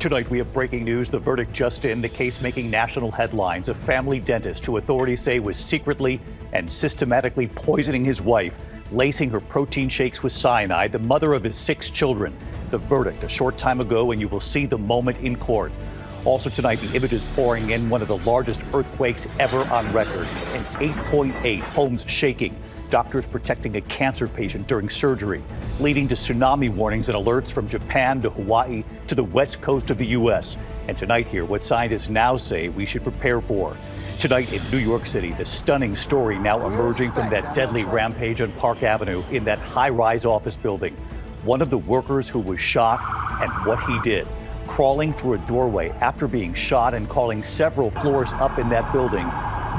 Tonight we have breaking news. The verdict just in, the case making national headlines. A family dentist who authorities say was secretly and systematically poisoning his wife, lacing her protein shakes with cyanide, the mother of his 6 children. The verdict a short time ago, and you will see the moment in court. Also tonight, the images pouring in, one of the largest earthquakes ever on record. An 8.8, homes shaking. Doctors protecting a cancer patient during surgery, leading to tsunami warnings and alerts from Japan to Hawaii to the west coast of the U.S. And tonight here, what scientists now say we should prepare for. Tonight in New York City, the stunning story now emerging from that deadly rampage on Park Avenue in that high-rise office building. One of the workers who was shot and what he did, crawling through a doorway after being shot and calling several floors up in that building,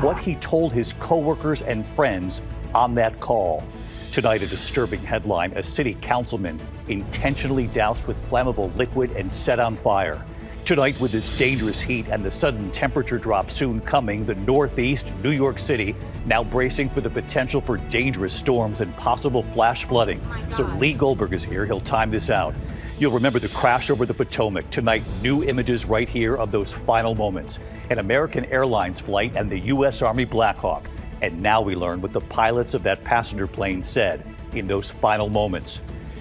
what he told his coworkers and friends on that call. Tonight, a disturbing headline: a city councilman intentionally doused with flammable liquid and set on fire. Tonight, with this dangerous heat and the sudden temperature drop soon coming, the Northeast, New York City, now bracing for the potential for dangerous storms and possible flash flooding. So Lee Goldberg is here. He'll time this out. You'll remember the crash over the Potomac. Tonight, new images right here of those final moments. An American Airlines flight and the U.S. Army Black Hawk. And now we learn what the pilots of that passenger plane said in those final moments.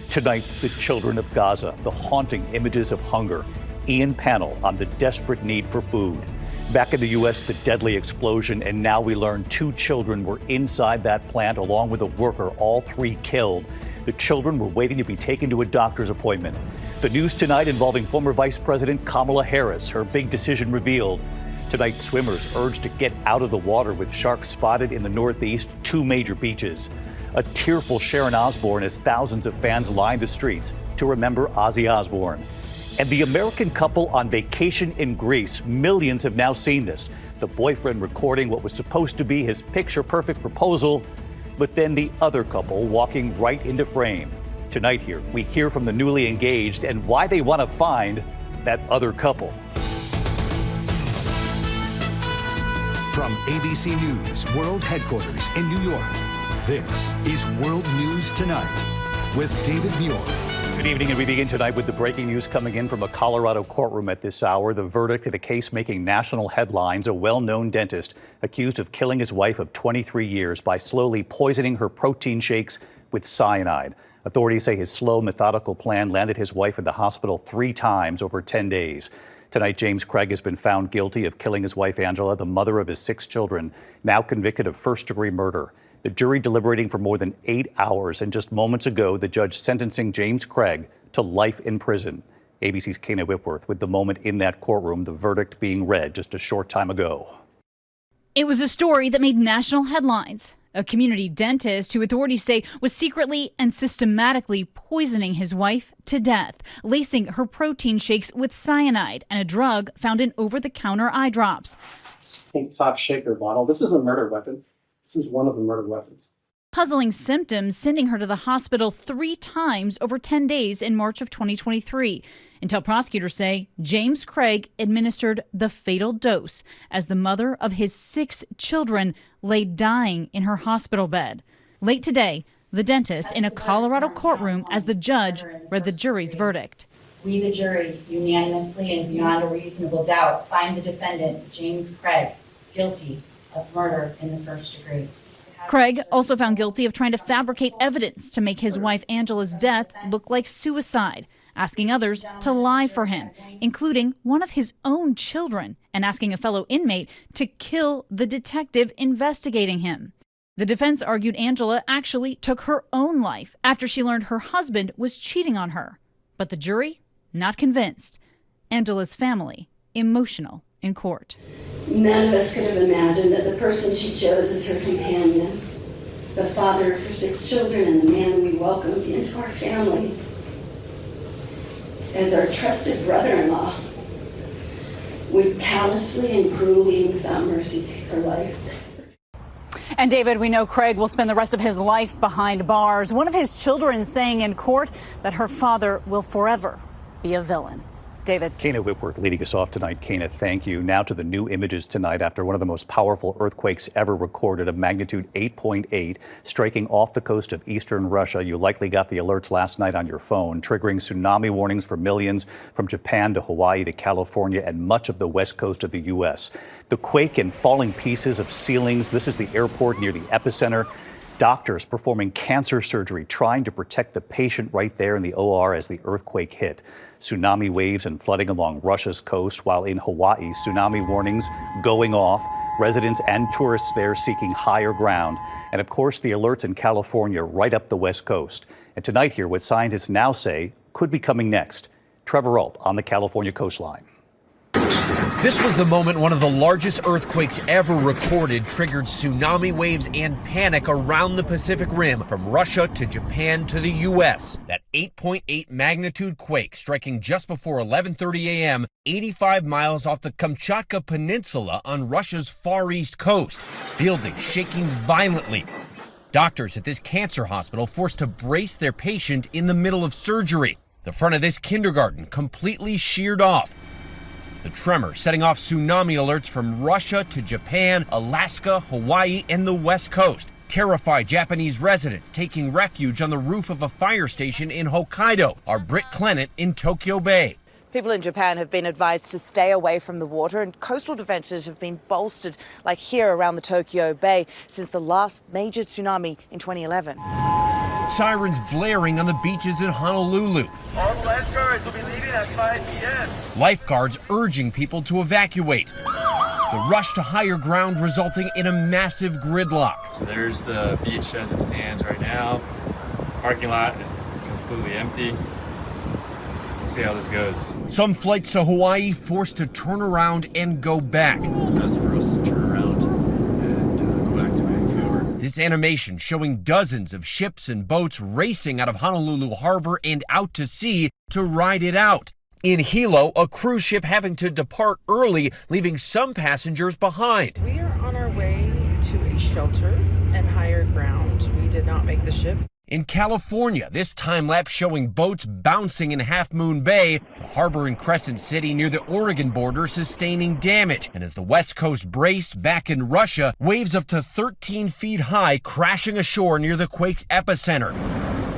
Tonight, the children of Gaza, the haunting images of hunger. Ian Pannell on the desperate need for food. Back in the U.S., the deadly explosion, and now we learn 2 children were inside that plant along with a worker, all 3 killed. The children were waiting to be taken to a doctor's appointment. The news tonight involving former Vice President Kamala Harris, her big decision revealed. Tonight, swimmers urged to get out of the water with sharks spotted in the Northeast, 2 major beaches. A tearful Sharon Osbourne as thousands of fans lined the streets to remember Ozzy Osbourne. And the American couple on vacation in Greece. Millions have now seen this. The boyfriend recording what was supposed to be his picture-perfect proposal, but then the other couple walking right into frame. Tonight here, we hear from the newly engaged and why they want to find that other couple. From ABC News World Headquarters in New York, this is World News Tonight with David Muir. Good evening, and we begin tonight with the breaking news coming in from a Colorado courtroom at this hour. The verdict in a case making national headlines: a well-known dentist accused of killing his wife of 23 years by slowly poisoning her protein shakes with cyanide. Authorities say his slow, methodical plan landed his wife in the hospital 3 times over 10 days. Tonight, James Craig has been found guilty of killing his wife, Angela, the mother of his 6 children, now convicted of first-degree murder. The jury deliberating for more than 8 hours, and just moments ago, the judge sentencing James Craig to life in prison. ABC's Kayna Whitworth with the moment in that courtroom, the verdict being read just a short time ago. It was a story that made national headlines. A community dentist who authorities say was secretly and systematically poisoning his wife to death, lacing her protein shakes with cyanide and a drug found in over-the-counter eye drops. Pink top shaker bottle. This is a murder weapon. This is one of the murder weapons. Puzzling symptoms sending her to the hospital 3 times over 10 days in March of 2023, until prosecutors say James Craig administered the fatal dose as the mother of his 6 children lay dying in her hospital bed. Late today, the dentist in a Colorado courtroom as the judge read the jury's verdict. We, the jury, unanimously and beyond a reasonable doubt, find the defendant, James Craig, guilty of murder in the first degree. Craig also found guilty of trying to fabricate evidence to make his wife Angela's death look like suicide, asking others to lie for him, including one of his own children, and asking a fellow inmate to kill the detective investigating him. The defense argued Angela actually took her own life after she learned her husband was cheating on her. But the jury, not convinced. Angela's family, emotional in court. None of us could have imagined that the person she chose as her companion, the father of her 6 children, and the man we welcomed into our family as our trusted brother-in-law, would callously and cruelly and without mercy take her life. And David, we know Craig will spend the rest of his life behind bars. One of his children saying in court that her father will forever be a villain. David. Kayna Whitworth leading us off tonight. Kayna, thank you. Now to the new images tonight after one of the most powerful earthquakes ever recorded, of magnitude 8.8, striking off the coast of eastern Russia. You likely got the alerts last night on your phone, triggering tsunami warnings for millions from Japan to Hawaii to California and much of the west coast of the U.S. The quake and falling pieces of ceilings. This is the airport near the epicenter. Doctors performing cancer surgery, trying to protect the patient right there in the OR as the earthquake hit. Tsunami waves and flooding along Russia's coast, while in Hawaii, tsunami warnings going off. Residents and tourists there seeking higher ground. And of course, the alerts in California right up the west coast. And tonight here, what scientists now say could be coming next. Trevor Ault on the California coastline. This was the moment one of the largest earthquakes ever recorded triggered tsunami waves and panic around the Pacific Rim, from Russia to Japan to the U.S. That 8.8 magnitude quake striking just before 11:30 a.m., 85 miles off the Kamchatka Peninsula on Russia's far east coast. Buildings shaking violently. Doctors at this cancer hospital forced to brace their patient in the middle of surgery. The front of this kindergarten completely sheared off. The tremor setting off tsunami alerts from Russia to Japan, Alaska, Hawaii, and the West Coast. Terrified Japanese residents taking refuge on the roof of a fire station in Hokkaido, our Britt Clennet in Tokyo Bay. People in Japan have been advised to stay away from the water, and coastal defenses have been bolstered, like here around the Tokyo Bay, since the last major tsunami in 2011. Sirens blaring on the beaches in Honolulu. All the lifeguards will be leaving at 5 p.m. Lifeguards urging people to evacuate. The rush to higher ground resulting in a massive gridlock. So there's the beach as it stands right now. Parking lot is completely empty. We'll see how this goes. Some flights to Hawaii forced to turn around and go back. It's best for us to turn around and go back to Vancouver. This animation showing dozens of ships and boats racing out of Honolulu Harbor and out to sea to ride it out. In Hilo, a cruise ship having to depart early, leaving some passengers behind. We are on our way to a shelter and higher ground. We did not make the ship. In California, this time-lapse showing boats bouncing in Half Moon Bay, the harbor in Crescent City near the Oregon border sustaining damage. And as the West Coast braced back in Russia, waves up to 13 feet high crashing ashore near the quake's epicenter.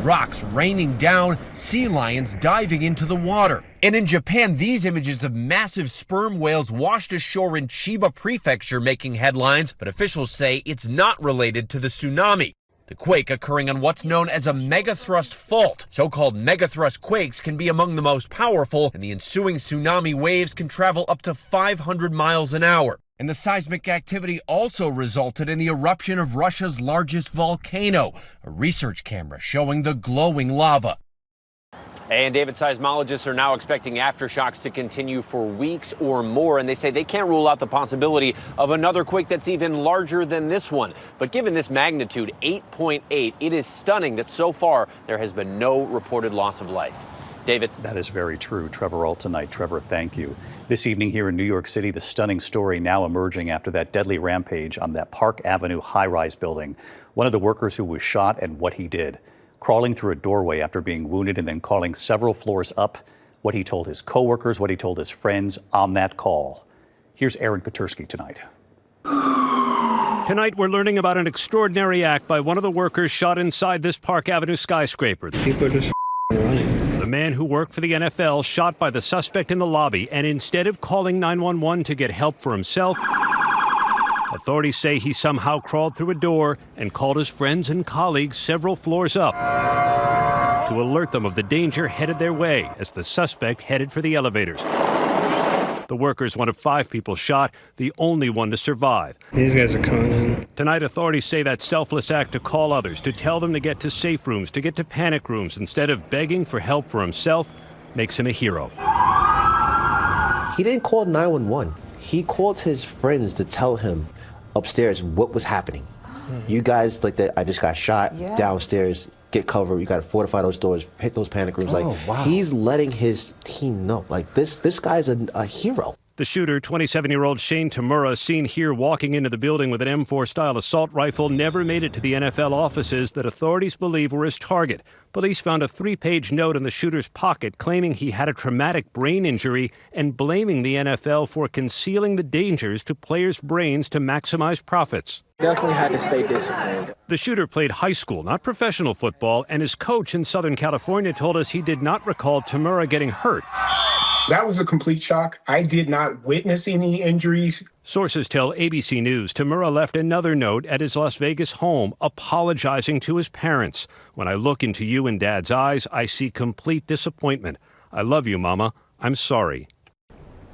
Rocks raining down, sea lions diving into the water. And in Japan, these images of massive sperm whales washed ashore in Chiba Prefecture making headlines, but officials say it's not related to the tsunami. The quake occurring on what's known as a megathrust fault. So-called megathrust quakes can be among the most powerful, and the ensuing tsunami waves can travel up to 500 miles an hour. And the seismic activity also resulted in the eruption of Russia's largest volcano, a research camera showing the glowing lava. And David, seismologists are now expecting aftershocks to continue for weeks or more, and they say they can't rule out the possibility of another quake that's even larger than this one. But given this magnitude, 8.8, it is stunning that so far there has been no reported loss of life. David. That is very true. Trevor Ault tonight. Trevor, thank you. This evening here in New York City, the stunning story now emerging after that deadly rampage on that Park Avenue high-rise building. One of the workers who was shot and what he did. Crawling through a doorway after being wounded and then calling several floors up. What he told his coworkers, what he told his friends on that call. Here's Aaron Kotursky tonight. Tonight, we're learning about an extraordinary act by one of the workers shot inside this Park Avenue skyscraper. People are just running. The man who worked for the NFL shot by the suspect in the lobby, and instead of calling 911 to get help for himself, authorities say he somehow crawled through a door and called his friends and colleagues several floors up to alert them of the danger headed their way as the suspect headed for the elevators. The worker's one of 5 people shot, the only one to survive. These guys are coming in. Tonight, authorities say that selfless act to call others, to tell them to get to safe rooms, to get to panic rooms, instead of begging for help for himself, makes him a hero. He didn't call 911. He called his friends to tell him upstairs what was happening. You guys, like that, I just got shot downstairs. Get cover. You got to fortify those doors, hit those panic rooms. Wow. He's letting his team know. Like this guy's a hero. The shooter, 27-year-old Shane Tamura, seen here walking into the building with an M4-style assault rifle, never made it to the NFL offices that authorities believe were his target. Police found a 3-page note in the shooter's pocket claiming he had a traumatic brain injury and blaming the NFL for concealing the dangers to players' brains to maximize profits. Definitely had to stay disciplined. The shooter played high school, not professional football, and his coach in Southern California told us he did not recall Tamura getting hurt. That was a complete shock. I did not witness any injuries. Sources tell ABC News Tamura left another note at his Las Vegas home apologizing to his parents. When I look into you and Dad's eyes, I see complete disappointment. I love you, Mama. I'm sorry.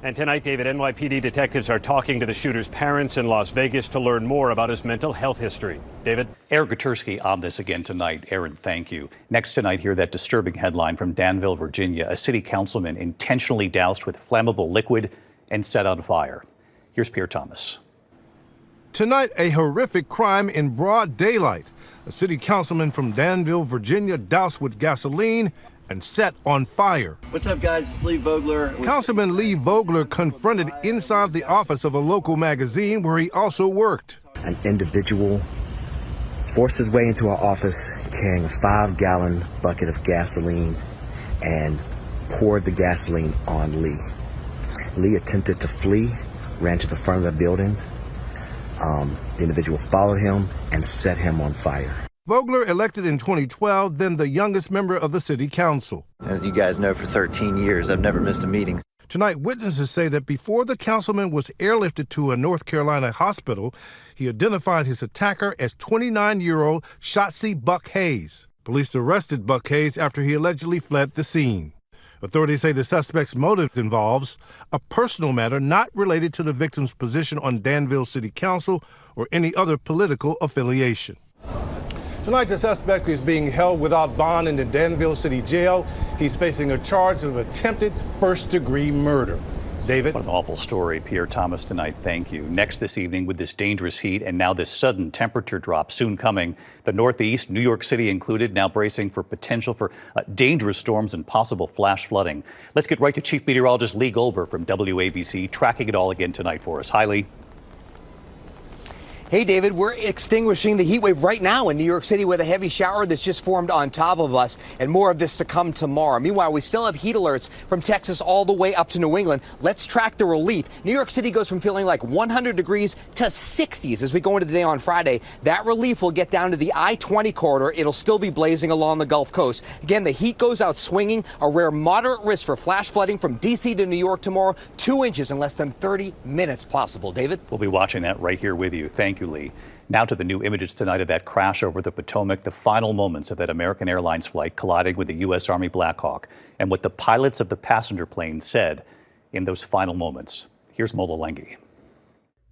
And tonight, David, NYPD detectives are talking to the shooter's parents in Las Vegas to learn more about his mental health history. David? Aaron Gutersky on this again tonight. Aaron, thank you. Next tonight, hear that disturbing headline from Danville, Virginia. A city councilman intentionally doused with flammable liquid and set on fire. Here's Pierre Thomas. Tonight, a horrific crime in broad daylight. A city councilman from Danville, Virginia, doused with gasoline and set on fire. What's up, guys? It's Lee Vogler. Councilman Lee Vogler confronted inside the office of a local magazine where he also worked. An individual forced his way into our office carrying a 5-gallon bucket of gasoline and poured the gasoline on Lee. Lee attempted to flee, ran to the front of the building. The individual followed him and set him on fire. Vogler, elected in 2012, then the youngest member of the city council. As you guys know, for 13 years, I've never missed a meeting. Tonight, witnesses say that before the councilman was airlifted to a North Carolina hospital, he identified his attacker as 29-year-old Shotzi Buck Hayes. Police arrested Buck Hayes after he allegedly fled the scene. Authorities say the suspect's motive involves a personal matter not related to the victim's position on Danville City Council or any other political affiliation. Tonight, the suspect is being held without bond in the Danville City Jail. He's facing a charge of attempted first-degree murder. David? What an awful story. Pierre Thomas tonight, thank you. Next this evening, with this dangerous heat and now this sudden temperature drop soon coming, the Northeast, New York City included, now bracing for potential for dangerous storms and possible flash flooding. Let's get right to Chief Meteorologist Lee Vogler from WABC, tracking it all again tonight for us. Hi, Lee. Hey, David, we're extinguishing the heat wave right now in New York City with a heavy shower that's just formed on top of us, and more of this to come tomorrow. Meanwhile, we still have heat alerts from Texas all the way up to New England. Let's track the relief. New York City goes from feeling like 100 degrees to 60s as we go into the day on Friday. That relief will get down to the I-20 corridor. It'll still be blazing along the Gulf Coast. Again, the heat goes out swinging. A rare moderate risk for flash flooding from D.C. to New York tomorrow. 2 inches in less than 30 minutes possible. David? We'll be watching that right here with you. Thank you, Lee. Now to the new images tonight of that crash over the Potomac, the final moments of that American Airlines flight colliding with the U.S. Army Black Hawk, and what the pilots of the passenger plane said in those final moments. Here's Mola Lenghi.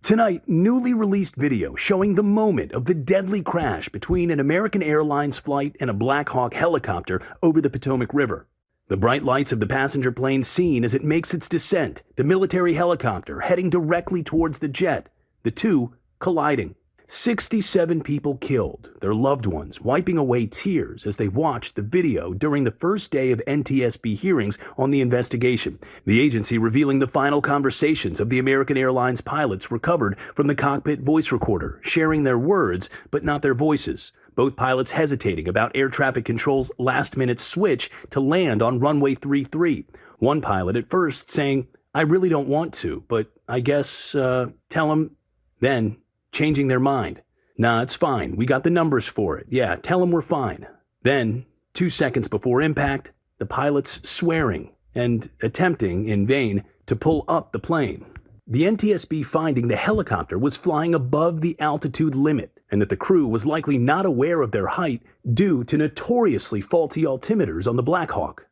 Tonight, newly released video showing the moment of the deadly crash between an American Airlines flight and a Black Hawk helicopter over the Potomac River. The bright lights of the passenger plane seen as it makes its descent, the military helicopter heading directly towards the jet, the two colliding. 67 people killed, their loved ones wiping away tears as they watched the video during the first day of NTSB hearings on the investigation. The agency revealing the final conversations of the American Airlines pilots recovered from the cockpit voice recorder, sharing their words but not their voices. Both pilots hesitating about air traffic control's last-minute switch to land on runway 33. One pilot at first saying, "I really don't want to, but I guess tell him," then changing their mind. "Nah, it's fine. We got the numbers for it. Yeah, tell him we're fine." Then, 2 seconds before impact, the pilots swearing and attempting in vain to pull up the plane. The NTSB finding the helicopter was flying above the altitude limit and that the crew was likely not aware of their height due to notoriously faulty altimeters on the Black Hawk.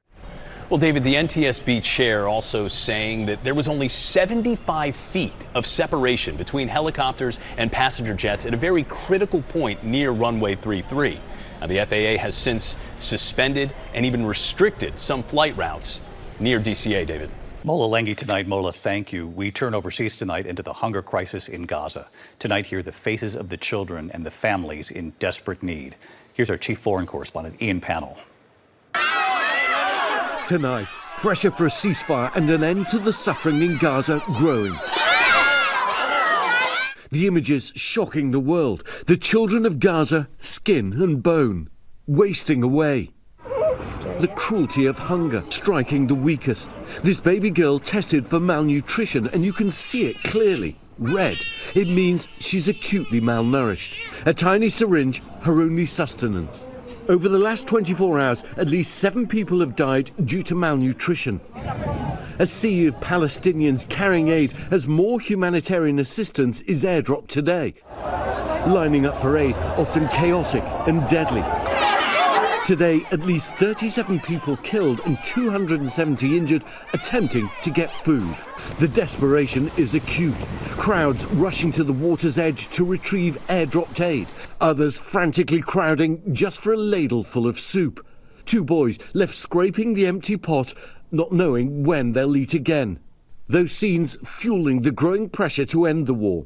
Well, David, the NTSB chair also saying that there was only 75 feet of separation between helicopters and passenger jets at a very critical point near runway 33. Now, the FAA has since suspended and even restricted some flight routes near DCA, David. Mola Lenghi tonight. Mola, thank you. We turn overseas tonight into the hunger crisis in Gaza. Tonight, hear the faces of the children and the families in desperate need. Here's our chief foreign correspondent, Ian Pannell. Tonight, pressure for a ceasefire and an end to the suffering in Gaza growing. The images shocking the world. The children of Gaza, skin and bone, wasting away. The cruelty of hunger striking the weakest. This baby girl tested for malnutrition, and you can see it clearly. Red. It means she's acutely malnourished. A tiny syringe, her only sustenance. Over the last 24 hours, at least 7 people have died due to malnutrition. A sea of Palestinians carrying aid as more humanitarian assistance is airdropped today. Lining up for aid, often chaotic and deadly. Today, at least 37 people killed and 270 injured attempting to get food. The desperation is acute. Crowds rushing to the water's edge to retrieve airdropped aid. Others frantically crowding just for a ladle full of soup. 2 boys left scraping the empty pot, not knowing when they'll eat again. Those scenes fueling the growing pressure to end the war.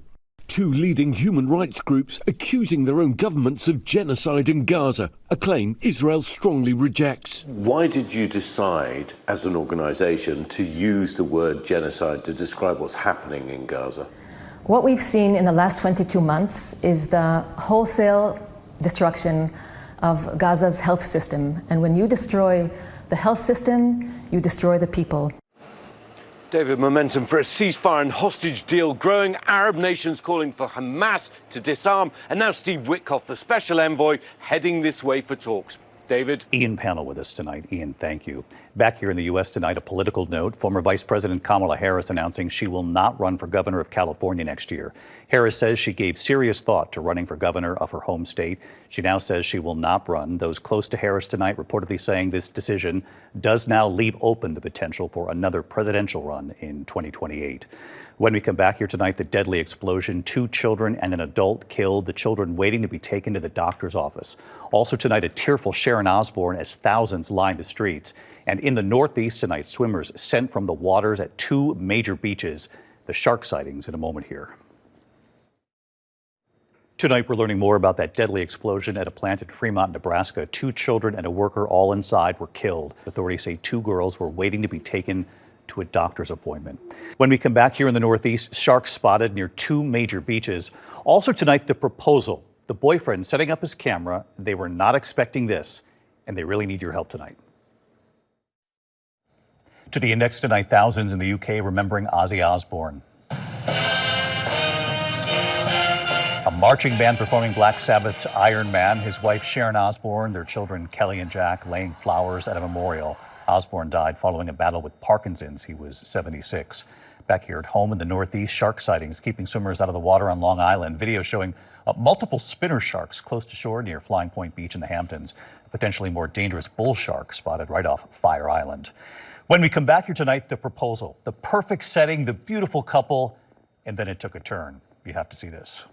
2 leading human rights groups accusing their own governments of genocide in Gaza, a claim Israel strongly rejects. Why did you decide, as an organisation, to use the word genocide to describe what's happening in Gaza? What we've seen in the last 22 months is the wholesale destruction of Gaza's health system. And when you destroy the health system, you destroy the people. David, momentum for a ceasefire and hostage deal growing. Arab nations calling for Hamas to disarm. And now Steve Witkoff, the special envoy, heading this way for talks. David? Ian Panel with us tonight. Ian, thank you. Back here in the U.S. tonight, a political note. Former Vice President Kamala Harris announcing she will not run for governor of California next year. Harris says she gave serious thought to running for governor of her home state. She now says she will not run. Those close to Harris tonight reportedly saying this decision does now leave open the potential for another presidential run in 2028. When we come back here tonight, the deadly explosion, 2 children and an adult killed, the children waiting to be taken to the doctor's office. Also tonight, a tearful Sharon Osbourne as thousands line the streets. And in the Northeast tonight, swimmers sent from the waters at 2 major beaches. The shark sightings in a moment here. Tonight, we're learning more about that deadly explosion at a plant in Fremont, Nebraska. 2 children and a worker all inside were killed. Authorities say 2 girls were waiting to be taken to a doctor's appointment. When we come back here in the Northeast, sharks spotted near 2 major beaches. Also tonight, the proposal. The boyfriend setting up his camera. They were not expecting this, and they really need your help tonight. To the index tonight, thousands in the UK remembering Ozzy Osbourne. A marching band performing Black Sabbath's Iron Man. His wife Sharon Osbourne, their children Kelly and Jack laying flowers at a memorial. Osbourne died following a battle with Parkinson's. He was 76. Back here at home in the Northeast, shark sightings keeping swimmers out of the water on Long Island. Video showing multiple spinner sharks close to shore near Flying Point Beach in the Hamptons. A potentially more dangerous bull shark spotted right off Fire Island. When we come back here tonight, the proposal, the perfect setting, the beautiful couple, and then it took a turn. You have to see this.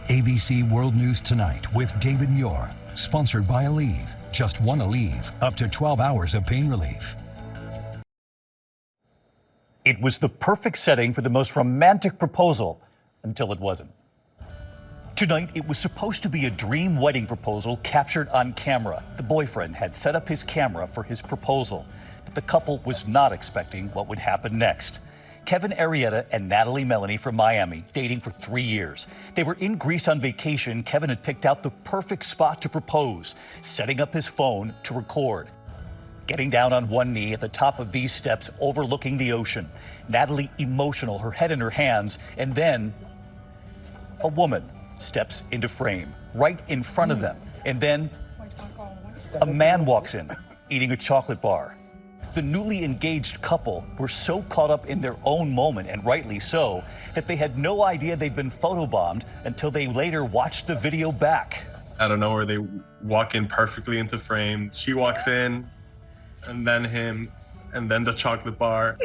ABC World News Tonight with David Muir, sponsored by Aleve. Just one Aleve, up to 12 hours of pain relief. It was the perfect setting for the most romantic proposal until it wasn't. Tonight, it was supposed to be a dream wedding proposal captured on camera. The boyfriend had set up his camera for his proposal, but the couple was not expecting what would happen next. Kevin Arrieta and Natalie Melanie from Miami, dating for 3 years. They were in Greece on vacation. Kevin had picked out the perfect spot to propose, setting up his phone to record. Getting down on one knee at the top of these steps overlooking the ocean. Natalie emotional, her head in her hands, and then a woman steps into frame right in front of them. And then a man walks in, eating a chocolate bar. The newly engaged couple were so caught up in their own moment, and rightly so, that they had no idea they'd been photobombed until they later watched the video back. Out of nowhere, they walk in perfectly into frame. She walks in, and then him, and then the chocolate bar.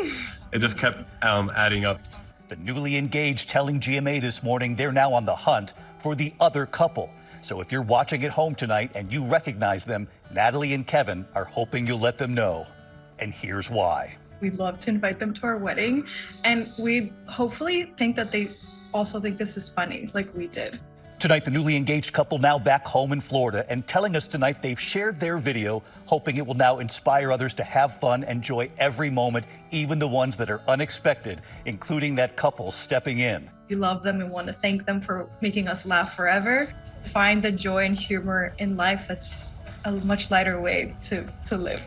It just kept adding up. The newly engaged telling GMA this morning they're now on the hunt for the other couple. So if you're watching at home tonight and you recognize them, Natalie and Kevin are hoping you'll let them know. And here's why. We'd love to invite them to our wedding, and we hopefully think that they also think this is funny, like we did. Tonight, the newly engaged couple now back home in Florida and telling us tonight they've shared their video, hoping it will now inspire others to have fun, enjoy every moment, even the ones that are unexpected, including that couple stepping in. We love them and want to thank them for making us laugh forever. Find the joy and humor in life. That's a much lighter way to live.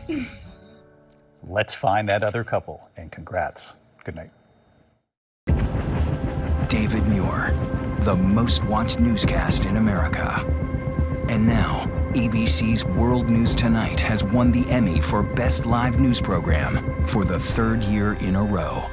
Let's find that other couple, and congrats. Good night. David Muir, the most watched newscast in America. And now, ABC's World News Tonight has won the Emmy for Best Live News Program for the third year in a row.